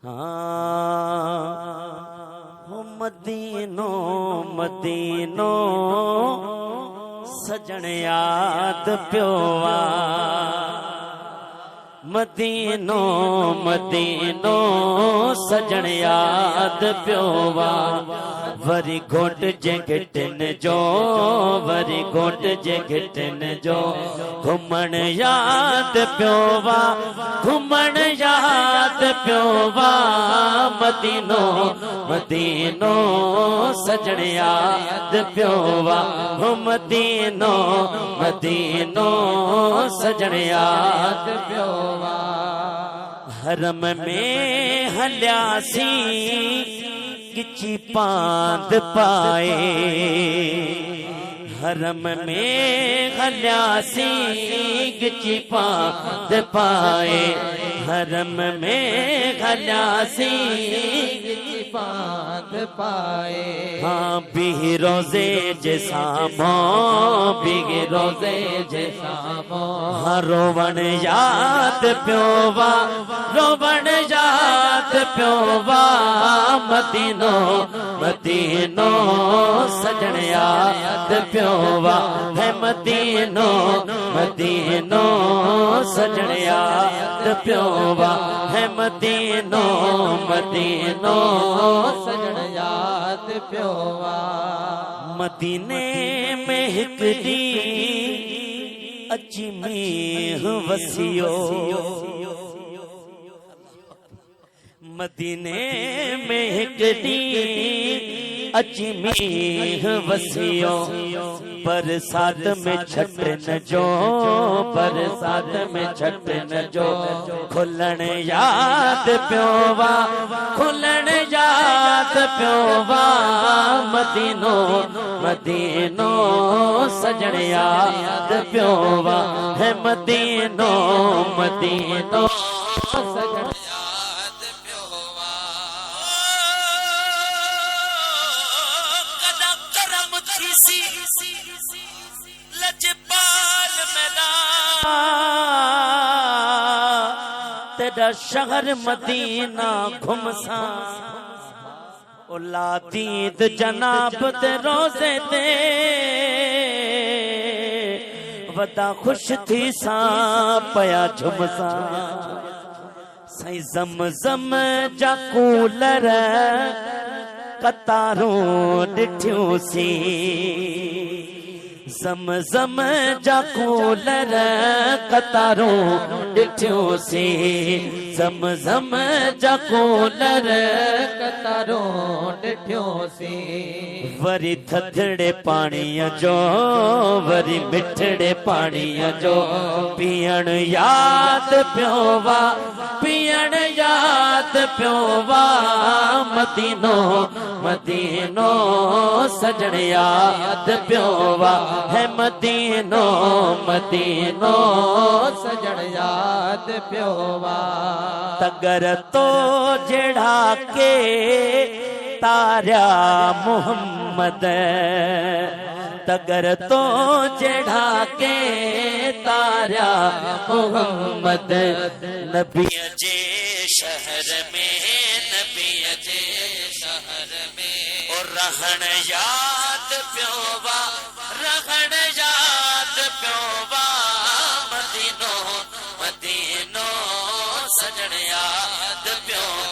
हाँ मदीनो मदीनो सजण याद प्योवा मदीनो मदीनो सजण याद प्योवा वरी घोट जे घिटन जो वरी घोट जे घिटन जो घुमण याद प्योवा घुमण याद प्योवा मदीनो मदीनो सजण याद प्योवा मदीनो मदीनो सजण याद प्योवा हरम में हल्यासी किची पांद पाए हरम में हल्यासी किची पांद पाए हरम में हल्यासी किची पांद पाए हाँ बिही रोजे जैसामो बिही रोजे जैसामो हाँ रोवण याद प्योवा रोवण याद प्योवा मदीनो मदीनो सजण याद प्योवा है मदीनो मदीनो सजण याद प्योवा है मदीनो मदीनो सजण याद प्योवा मदीने में हिकड़ी अची मींह वसियो मदीने में हिकड़ी अची मींह वसियो बरसात में छटन जो बरसात में छटन जो खुलण याद प्योवा खुलण याद प्योवा मदीनो मदीनो सजण याद प्योवा है मदीनो मदीनो सजण लजपाल मैदान तेरा शहर मदीना घुमसा औलादीद जनाब ते रोजे ते वदा खुश थी सा पया झुमसा सही ज़मज़म जा कूलर कतारों डिठियों सी ज़मज़म जा कूलर कतारों डिठियों सी ज़मज़म जा कूलर कतारों डिठियों सी वरी थधड़े पाणीअ जो वरी मिठड़े पाणीअ जो पीअण याद प्योवा पीअण याद प्योवा मदीनो मदीनो सजण याद प्योवा है मदीनो मदीनो सजण याद प्योवा तगर तो जेड़ा के तारा मोहम्मद तगर तो जेड़ा के तारा मोहम्मद नबी जे शहर में नबी जे शहर में और रहण याद प्योवा रहण याद प्योवा मदीनो मदीनो सजण याद प्योवा